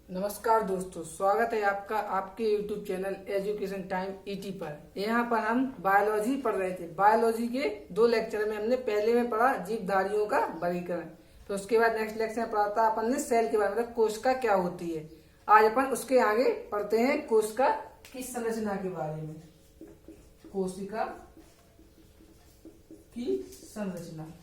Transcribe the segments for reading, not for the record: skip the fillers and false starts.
नमस्कार दोस्तों, स्वागत है आपका आपके YouTube channel education time ET पर। यहाँ पर हम बायोलॉजी पढ़ रहे थे। बायोलॉजी के 2 लेक्चर में हमने पहले में पढ़ा जीवधारियों का वर्गीकरण, तो उसके बाद नेक्स्ट लेक्चर में पढ़ा था अपन ने सेल के बारे में, मतलब कोशिका क्या होती है। आज अपन उसके आगे पढ़ते हैं कोशिका की संरचना के बारे में। कोशिका की संरचना,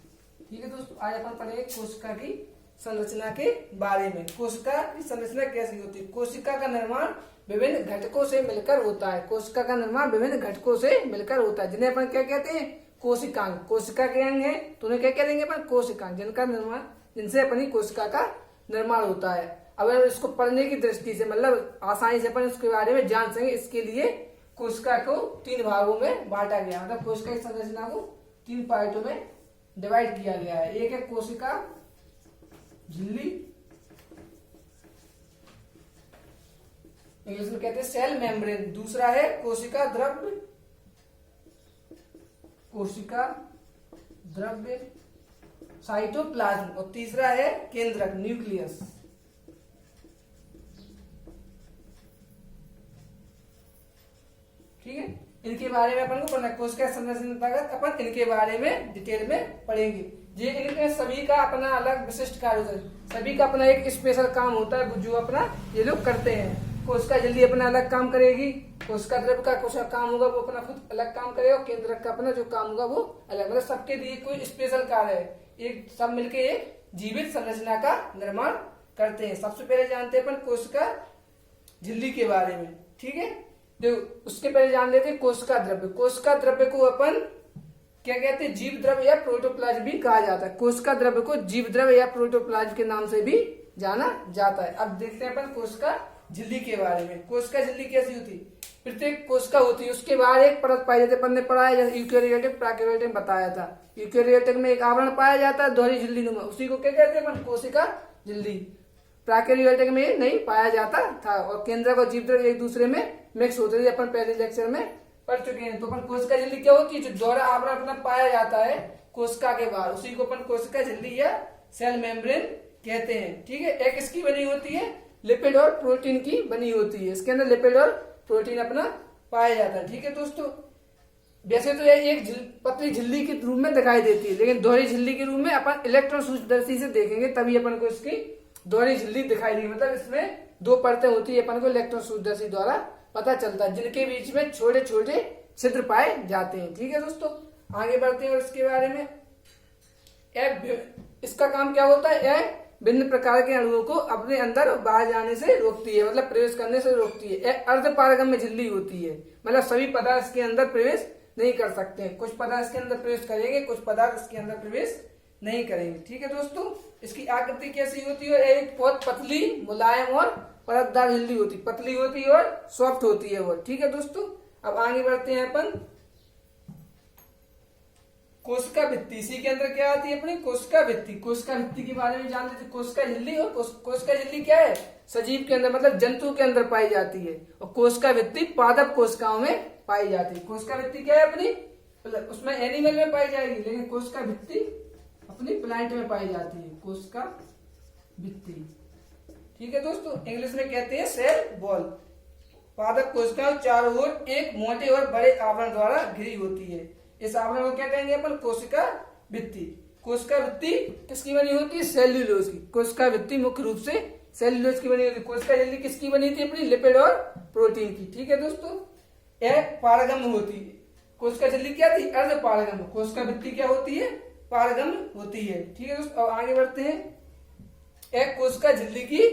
ठीक है दोस्तों। आज अपन पढ़ेंगे कोशिका की संरचना के बारे में। कोशिका की संरचना कैसी होती है? कोशिका का निर्माण विभिन्न घटकों से मिलकर होता है। कोशिका का निर्माण विभिन्न घटकों से मिलकर होता है, जिन्हें अपन क्या कहते हैं? कोशिकांग। कोशिका के अंग है तो उन्हें क्या कह देंगे अपन? कोशिकांग, जिनका निर्माण, जिनसे अपनी कोशिका का निर्माण होता है। अगर इसको पढ़ने की दृष्टि से, मतलब आसानी से अपन इसके बारे में जान सके, इसके लिए कोशिका को 3 भागों में बांटा गया, मतलब कोशिका की संरचना को 3 पार्टों में डिवाइड किया गया है। एक है कोशिका झिल्ली, इंग्लिश में कहते हैं सेल मेम्ब्रेन। दूसरा है कोशिका द्रव्य, कोशिका द्रव्य साइटोप्लाज्म, और तीसरा है केंद्रक न्यूक्लियस। ठीक है, इनके बारे में अपन को पढ़ना। कोशिका संरचना अपन इनके बारे में डिटेल में पढ़ेंगे। ये इनके सभी का अपना अलग विशिष्ट कार्य होता है, सभी का अपना एक स्पेशल काम होता है जो अपना ये लोग करते हैं। कोशिका झिल्ली अपना अलग काम करेगी, कोशिका द्रव्य का कुछ काम होगा वो अपना खुद अलग काम करेगा, और केंद्रक का अपना जो काम होगा वो अलग, मतलब सबके लिए कोई स्पेशल कार्य है। एक सब मिलके एक जीवित संरचना का निर्माण करते हैं। सबसे पहले जानते हैं अपन कोशिका झिल्ली के बारे में। ठीक है, देखो उसके पहले जान लेते हैं कोशिका द्रव्य। कोशिका द्रव्य को अपन क्या कहते हैं? जीव द्रव्य या प्रोटोप्लाज्म भी कहा जाता है। कोशिका द्रव्य को जीव द्रव्य या प्रोटोप्लाज्म के नाम से भी जाना जाता है। अब देखते हैं अपन कोशिका झिल्ली के बारे में। कोशिका झिल्ली कैसी होती है? प्रत्येक कोशिका होती है, उसके बाहर एक परत पाई जाती है। अपन ने पढ़ा है, जैसे यूकेरियोटिक प्रोकैरियोटिक में बताया था। यूकेरियोटिक में एक आवरण पाया जाता है दोहरी झिल्ली नुमा, उसी को क्या कहते हैं अपन? कोशिका झिल्ली। प्रोकैरियोटिक में नहीं पाया जाता था, और केंद्रक और जीव द्रव्य एक दूसरे में मिक्स होते थे, अपन पहले लेक्चर में पढ़ चुके हैं। तो अपन कोशिका झिल्ली क्या होती है? जो दोहरा आवरण अपना पाया जाता है कोशिका के बाहर, उसी को अपन कोशिका झिल्ली या सेल मेम्ब्रेन कहते हैं। ठीक है, एक इसकी बनी होती है लिपिड और प्रोटीन की बनी होती है। इसके अंदर लिपिड और प्रोटीन अपना पाया जाता है। ठीक है दोस्तों, वैसे तो ये एक पतली झिल्ली के रूप में दिखाई देती है, लेकिन दोहरी झिल्ली के रूप में अपन इलेक्ट्रॉन सूक्ष्मदर्शी से देखेंगे तभी अपन को इसकी दोहरी झिल्ली दिखाई देगी। मतलब इसमें 2 परतें होती है, अपन को इलेक्ट्रॉन सूक्ष्मदर्शी द्वारा पता चलता है, जिनके बीच में छोटे छोटे छिद्र पाए जाते हैं। ठीक है दोस्तों, आगे बढ़ते हैं और इसके बारे में। इसका काम क्या होता है? यह भिन्न प्रकार के अणुओं को अपने अंदर और बाहर जाने से रोकती है, मतलब प्रवेश करने से रोकती है। यह अर्धपारगम्य झिल्ली होती है, मतलब सभी पदार्थ इसके अंदर प्रवेश नहीं कर सकते हैं। कुछ पदार्थ इसके अंदर प्रवेश करेंगे, कुछ पदार्थ इसके अंदर प्रवेश नहीं करेंगे। ठीक है दोस्तों, इसकी आकृति कैसी होती है? एक बहुत पतली, मुलायम और परतदार झिल्ली होती है, पतली होती है और सॉफ्ट होती है वो। ठीक है दोस्तों, अब आगे बढ़ते हैं अपन कोशिका भित्ति। इसी के अंदर क्या आती है अपनी? कोशिका भित्ति। कोशिका भित्ति के बारे में जान लेते हैं। कोशिका झिल्ली, और कोशिका झिल्ली क्या है? सजीव के अंदर, मतलब जंतु के अंदर पाई जाती है, और कोशिका भित्ति पादप कोशिकाओं में पाई जाती है। कोशिका भित्ति क्या है अपनी? उसमें एनिमल में पाई जाएगी, लेकिन कोशिका भित्ति अपनी प्लांट में पाई जाती है। कोशिका भित्ति, ठीक है दोस्तों, इंग्लिश में कहते हैं सेल वॉल। पादप कोशिकाएं चारों ओर एक मोटे और बड़े आवरण द्वारा घिरी होती है। इस आवरण को क्या कहेंगे अपन? कोशिका भित्ति। कोशिका भित्ति किसकी बनी होती है? सेल्यूलोज की। कोशिका भित्ति मुख्य रूप से सेल्यूलोज की बनी होती है। कोशिका झिल्ली किसकी बनी थी अपनी? लिपिड और प्रोटीन की। ठीक है दोस्तों, यह पारगम्य होती है। कोशिका झिल्ली क्या थी? अर्ध पारगम्य। कोशिका भित्ति क्या होती है? पारगम्य होती है। ठीक है दोस्तों, अब आगे बढ़ते हैं। एक कोशिका झिल्ली की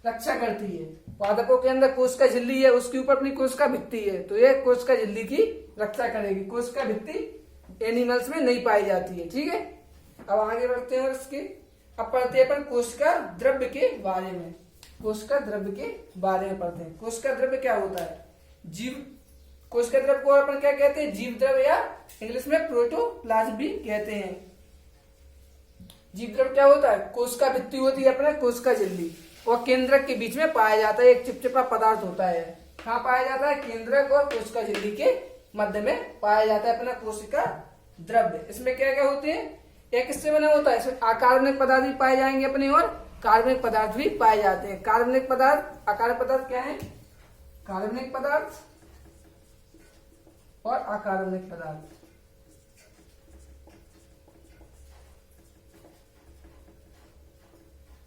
रक्षा करती है। पादपों के अंदर कोशिका झिल्ली है, उसके ऊपर अपनी कोशिका भित्ति है, तो यह कोशिका झिल्ली की रक्षा करेगी। कोशिका भित्ति एनिमल्स में नहीं पाई जाती है। ठीक है, अब आगे बढ़ते हैं और इसके अब पढ़ते हैं अपन कोशिका द्रव्य के बारे में। कोशिका द्रव्य के बारे में पढ़ते हैं। कोशिका द्रव्य क्या होता है? जीव कोशिका द्रव्य को अपन क्या कहते हैं? जीव द्रव्य या इंग्लिश में प्रोटोप्लाज्म भी कहते हैं। जीव द्रव्य क्या होता है? कोशिका भित्ति होती है अपना कोशिका झिल्ली, और केंद्रक के बीच में पाया जाता है। एक चिपचिपा पदार्थ होता है। कहाँ पाया जाता है? केंद्रक और कोशिका झिल्ली के मध्य में पाया जाता है अपना कोशिका द्रव्य। इसमें क्या क्या होते हैं? एक किससे बना होता है? इसमें आकार में पदार्थ भी पाए जाएंगे अपने, और कार्बनिक पदार्थ भी पाए जाते हैं। कार्बनिक पदार्थ, अकार्बनिक पदार्थ क्या है? कार्बनिक पदार्थ और अकार्बनिक पदार्थ।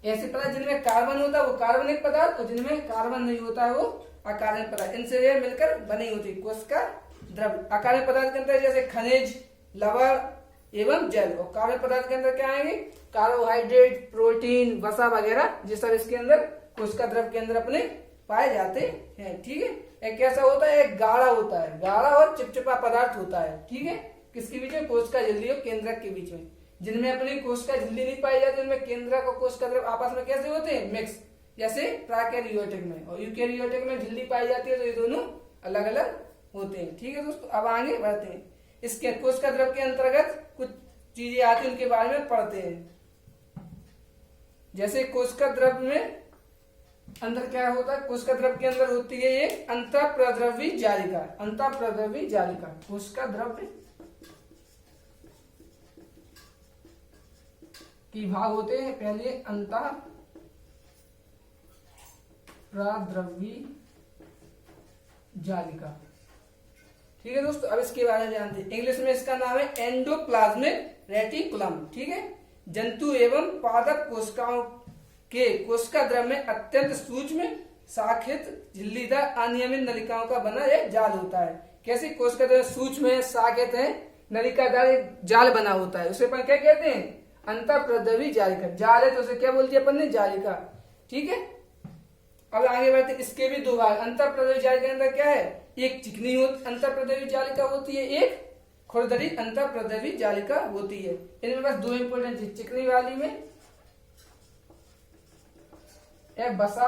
ऐसे पदार्थ जिनमें कार्बन होता है वो कार्बनिक पदार्थ, और जिनमें कार्बन नहीं होता है वो अकार्बनिक पदार्थ। इनसे ये मिलकर बनी होती है कोशिका द्रव। अकार्बनिक पदार्थ के अंदर जैसे खनिज, लवण एवं जल, और कार्बनिक पदार्थ के अंदर क्या आएंगे? कार्बोहाइड्रेट, प्रोटीन, वसा वगैरह, ये सब इसके अंदर कोशिका द्रव के अंदर अपने पाए जाते हैं। ठीक है, एक कैसा होता है? एक गाढ़ा होता है, गाढ़ा और चिपचिपा पदार्थ होता है। ठीक है, किसके बीच में? कोशिका झिल्ली और केंद्रक के बीच में। जिनमें अपनी कोशिका झिल्ली नहीं पाई जाती, उनमें केंद्रक और कोशिका द्रव आपस में कैसे होते हैं? मिक्स, जैसे प्रोकैरियोटिक में, और यूकैरियोटिक में झिल्ली पाई जाती है, तो ये दोनों अलग अलग होते हैं। ठीक है दोस्तों, अब आगे बढ़ते हैं। इसके कोशिका द्रव के अंतर्गत कुछ चीजें आती है, उनके बारे में पढ़ते हैं। जैसे कोशिका द्रव में अंदर क्या होता है? कोशिका द्रव के अंदर होती है ये अंतःप्रद्रवी जालिका। अंतःप्रद्रवी जालिका कोशिका द्रव की भाग होते हैं। पहले अंतःप्रद्रवी जालिका। ठीक है दोस्तों, अब इसके बारे में जानते हैं। इंग्लिश में इसका नाम है एंडोप्लाज्मिक रेटिकुलम। ठीक है, जंतु एवं पादप कोशिकाओं के कोशिका द्रव में अत्यंत सूक्ष्म शाखित झिल्लीदार अनियमित नलिकाओं का बना यह जाल होता है। कैसे? कोशिका द्रव सूक्ष्म है, शाखित है, नलिकादार एक जाल बना होता है, उसे अपन क्या कहते हैं? अंतःप्रद्रवी जालिका। जाल है तो उसे क्या बोलते हैं अपन ने? जालिका। ठीक है, अब आगे बढ़ते। इसके भी दो भाग। अंतःप्रद्रवी जालिका के अंदर क्या है? एक चिकनी अंतःप्रद्रवी जालिका होती है, एक खुरदरी अंतःप्रद्रवी जालिका होती है। इनमें बस दो इंपॉर्टेंट चीज। चिकनी वाली में वसा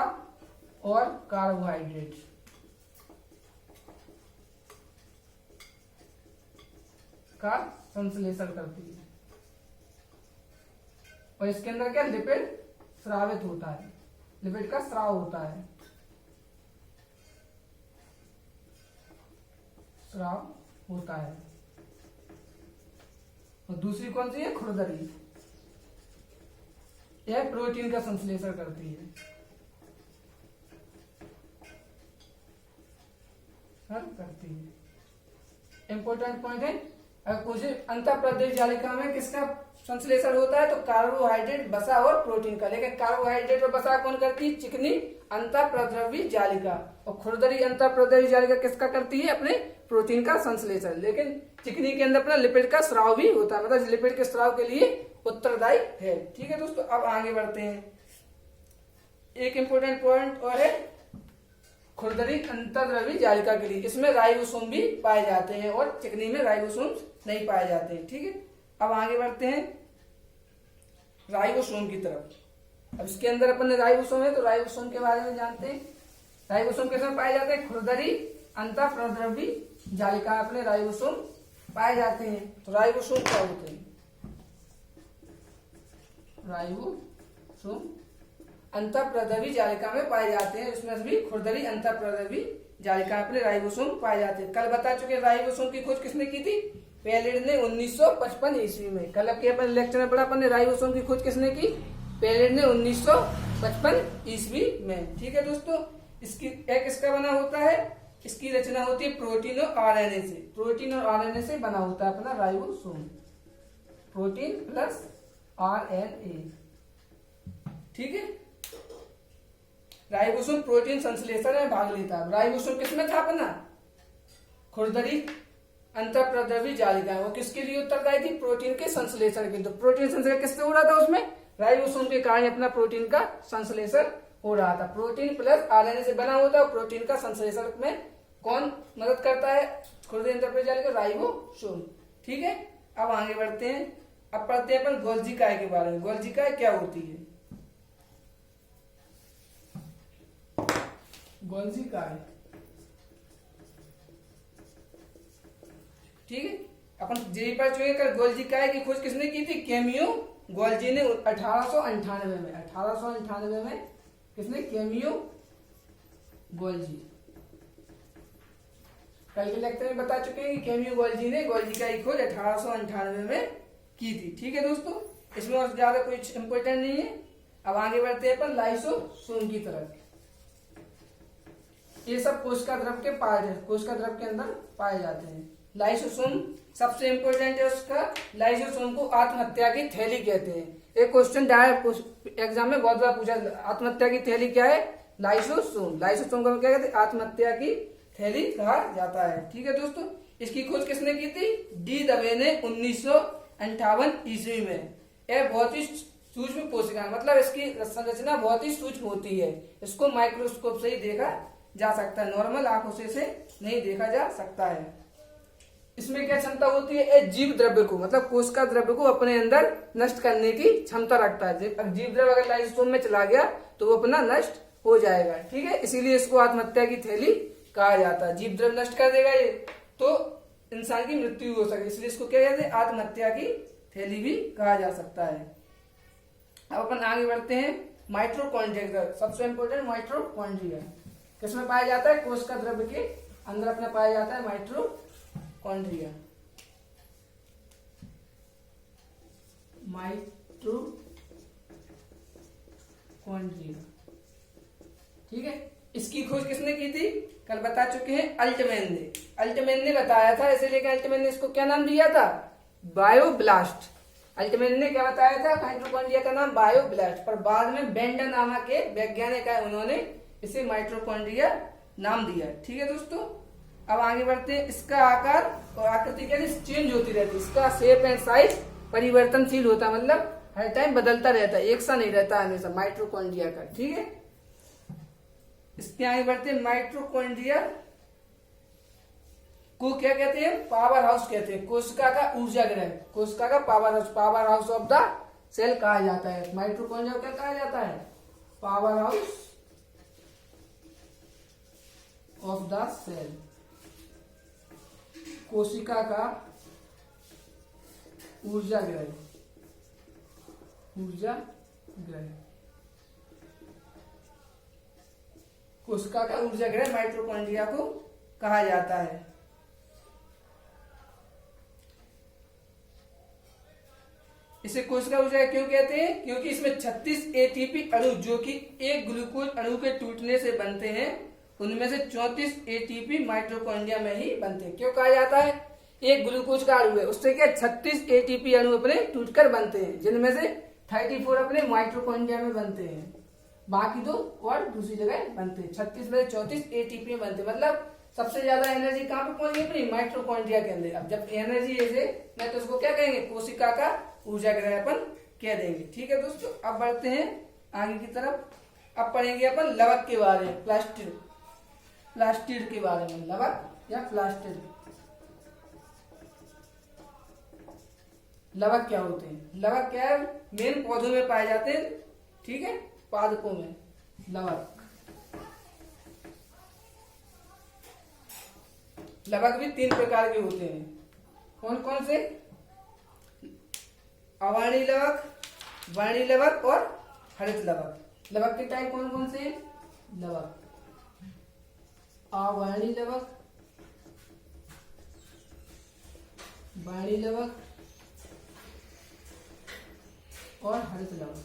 और कार्बोहाइड्रेट का संश्लेषण करती है, और इसके अंदर क्या? लिपिड स्रावित होता है, लिपिड का स्राव होता है, स्राव होता है। और दूसरी कौन सी है? खुरदरी। यह प्रोटीन का संश्लेषण करती है, करती है। इंपॉर्टेंट पॉइंट है। अगर कुछ अंतःप्रद्रवी जालिका में किसका संश्लेषण होता है? तो कार्बोहाइड्रेट, वसा और प्रोटीन का। लेकिन कार्बोहाइड्रेट और वसा कौन करती है? चिकनी अंतःप्रद्रवी जालिका। और खुरदरी अंतःप्रद्रवी जालिका किसका करती है? अपने प्रोटीन का संश्लेषण। लेकिन चिकनी के अंदर अपना लिपिड का स्राव भी होता है, मतलब लिपिड के स्राव के लिए उत्तरदायी है। ठीक है दोस्तों, अब आगे बढ़ते हैं। एक इंपॉर्टेंट पॉइंट और है खुरदरी अंतःद्रवी जालिका के लिए। इसमें राइबोसोम भी पाए जाते हैं, और चिकनी में राइबोसोम नहीं पाए जाते हैं। ठीक है, अब आगे बढ़ते हैं राइबोसोम की तरफ। अब इसके अंदर अपन ने राइबोसोम है, तो राइबोसोम के बारे में जानते हैं। राइबोसोम किसमें पाए जाते हैं? खुरदरी अंतःप्रद्रवी जालिका अपने राइबोसोम पाए जाते हैं। तो राइबोसोम क्या होते हैं? राइबोसोम अंतःप्रद्रवी जालिका में पाए जाते हैं। उसमें भी खुरदरी अंतःप्रद्रवी जालिका अपने राइबोसोम पाए जाते हैं। कल बता चुके राइबोसोम की खोज किसने की थी? पेलिड ने 1955 ईस्वी में। कल के अपन लेक्चर में पढ़ा अपन ने राइबोसोम की खोज किसने की? पेलिड ने 1955 ईस्वी में। ठीक है दोस्तों, इसकी एक इसका बना होता है, इसकी रचना होती है प्रोटीन और आरएनए से। प्रोटीन और आरएनए से बना होता है अपना राइबोसोम, प्रोटीन प्लस आरएनए। ठीक है, राइबोसोम प्रोटीन संश्लेषण में भाग लेता है। राइबोसोम किसमें था अपना? खुरदरी अंतःप्रद्रवी जालिका। वो किसके लिए उत्तरदायी थी? प्रोटीन के संश्लेषण के। तो प्रोटीन संश्लेषण किससे हो रहा था? उसमें राइबोसोम के कारण अपना प्रोटीन का संश्लेषण हो रहा था। प्रोटीन प्लस आरएनए से बना होता है। प्रोटीन का संश्लेषण में कौन मदद करता है? खुरदरी अंतःप्रद्रवी जालिका, राइबोसोम। ठीक है, अब आगे बढ़ते हैं। अब पढ़ते हैं अपन गोल्जी काय के बारे में। गोल्जी काय क्या होती है? गोल्जी काय, ठीक है, अपन जेई पढ़ चुके हैं। गोल्जी काय की खोज किसने की थी? केमियो गोल्जी ने 1898 में। 1898 में किसने? Cameo Golgi. कल के लेक्चर में बता चुके हैं कि केमियो गोल्जी ने गोल्जी काय की खोज 1898 में की थी। ठीक है दोस्तों, इसमें और ज्यादा कुछ इंपोर्टेंट नहीं है। अब आगे बढ़ते हैं अपन लाइसोसोम की तरफ। ये सब कोशिका द्रव के पार्ट है, कोशिका द्रव के अंदर पाए जाते हैं। लाइसोसोम सबसे इंपॉर्टेंट है उसका, लाइसोसोम को आत्महत्या की थैली कहते हैं। एक क्वेश्चन डायरेक्ट एग्जाम में बहुत बार पूछा, आत्महत्या की थैली क्या है? लाइसोसोम। लाइसोसोम को क्या कहते हैं? आत्महत्या की थैली कहा जाता है। ठीक है दोस्तों, इसकी खोज किसने की थी? डी दवे ने 1958 ईस्वी में। यह बहुत ही सूक्ष्म कोशिका, मतलब इसकी संरचना बहुत ही सूक्ष्म होती है, इसको माइक्रोस्कोप से ही देखा जा सकता है, नॉर्मल आंखों से इसे नहीं देखा जा सकता है। इसमें क्या क्षमता होती है? जीव द्रव्य को, मतलब कोशिका द्रव्य को अपने अंदर नष्ट करने की क्षमता रखता है। जीव द्रव्य अगर लाइसोसोम में चला गया तो वो अपना नष्ट हो जाएगा। ठीक है, इसीलिए इसको आत्महत्या की थैली कहा जाता है। जीव द्रव्य नष्ट कर देगा ये तो इंसान की मृत्यु हो सके, इसलिए इसको क्या कहते हैं? आत्महत्या की थैली भी कहा जा सकता है। अब अपन आगे बढ़ते हैं माइटोकॉन्ड्रिया। सबसे इंपोर्टेंट माइटोकॉन्ड्रिया किसमें पाया जाता है? कोशिका द्रव्य के अंदर अपना पाया जाता है माइटोकॉन्ड्रिया। माइटोकॉन्ड्रिया, ठीक है। इसकी खोज किसने की थी? कल बता चुके हैं, अल्टमैन ने। अल्टमैन ने बताया था, इसीलिए अल्टमैन ने इसको क्या नाम दिया था? बायोब्लास्ट। अल्टमैन ने क्या बताया था? माइटोकॉन्ड्रिया का नाम बायोब्लास्ट, पर बाद में बेंडर नामक के वैज्ञानिक है, उन्होंने इसे माइटोकॉन्ड्रिया नाम दिया। ठीक है दोस्तों, अब आगे बढ़ते हैं। इसका आकार और आकृति क्या चेंज होती रहती है, इसका शेप एंड साइज परिवर्तनशील होता है, मतलब हर टाइम बदलता रहता है, एक सा नहीं रहता हमेशा माइटोकॉन्ड्रिया का। ठीक है, इसके आगे बढ़ते हैं। माइटोकॉन्ड्रिया को क्या कहते हैं? पावर हाउस कहते हैं, कोशिका का ऊर्जा गृह, कोशिका का power house of the cell कहा जाता है। माइटोकॉन्ड्रिया को क्या कहा जाता है? Power house of the cell, कोशिका का ऊर्जा गृह, ऊर्जा गृह, कोशिका का ऊर्जा गृह माइटोकॉन्ड्रिया को कहा जाता है। इसे कोशिका ऊर्जा क्यों कहते हैं? क्योंकि इसमें 36 एटीपी अणु, जो कि एक ग्लूकोज अणु के टूटने से बनते हैं, उनमें से 34 एटीपी माइटोकॉन्ड्रिया में ही बनते हैं। क्यों कहा जाता है? एक ग्लूकोज का अणु है, उससे क्या 36 एटीपी अणु अपने टूटकर बनते हैं, जिनमें से 34 अपने माइटोकॉन्ड्रिया में बनते हैं, बाकी दो और दूसरी जगह बनते हैं। 36 में 34 एटीपी में बनते हैं, मतलब सबसे ज्यादा एनर्जी कहाँ पे पहुंच गई? अपनी माइटोकॉन्ड्रिया के अंदर। अब जब एनर्जी ऐसे मैं तो उसको क्या कहेंगे? कोशिका का ऊर्जा गृह अपन कह देंगे। ठीक है दोस्तों, अब बढ़ते हैं आगे की तरफ। अब पढ़ेंगे अपन लवक के बारे में, प्लास्टिड, प्लास्टिड के बारे में, लवक या प्लास्टिड। लवक क्या होते हैं? लवक क्या है? मेन पौधों में पाए जाते हैं, ठीक है, पादपों में लवक। लवक भी 3 प्रकार के होते हैं। कौन कौन से? अवर्णी लवक, वर्णी लवक और हरित लवक। लवक के टाइप कौन कौन से हैं? लवक अवर्णी लवक, वर्णी लवक और हरित लवक।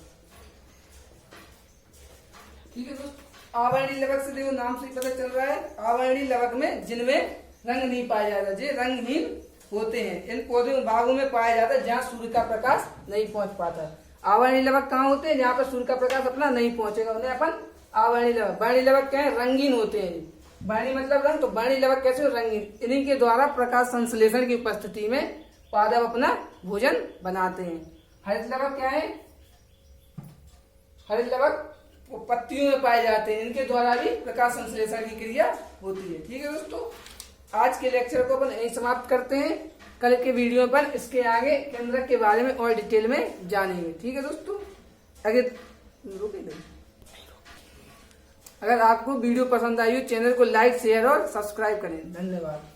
ठीक है दोस्तों, अवर्णी लवक से देखो नाम से ही पता चल रहा है, अवर्णी लवक में जिनमें रंग नहीं पाया जाता, जो रंगहीन होते हैं, इन पौधों भागों में पाया जाता है जहाँ सूर्य का प्रकाश नहीं पहुंच पाता। अवर्णी लवक कहाँ होते हैं? जहाँ पर सूर्य का प्रकाश अपना नहीं पहुंचेगा, उन्हें अपन अवर्णी लवक। वर्णी लवक क्या है? रंगीन होते हैं। वर्णी मतलब रंग, तो वर्णी लवक कैसे? रंगीन। इन्हीं के द्वारा प्रकाश संश्लेषण की उपस्थिति में पादप अपना भोजन बनाते हैं। हरित लवक क्या है? हरित लवक वो पत्तियों में पाए जाते हैं, इनके द्वारा भी प्रकाश संश्लेषण की क्रिया होती है। ठीक है दोस्तों, आज के लेक्चर को अपन यही समाप्त करते हैं। कल के वीडियो पर इसके आगे केंद्रक के बारे में और डिटेल में जानेंगे। ठीक है दोस्तों, अगर आपको वीडियो पसंद आई हो, चैनल को लाइक, शेयर और सब्सक्राइब करें। धन्यवाद।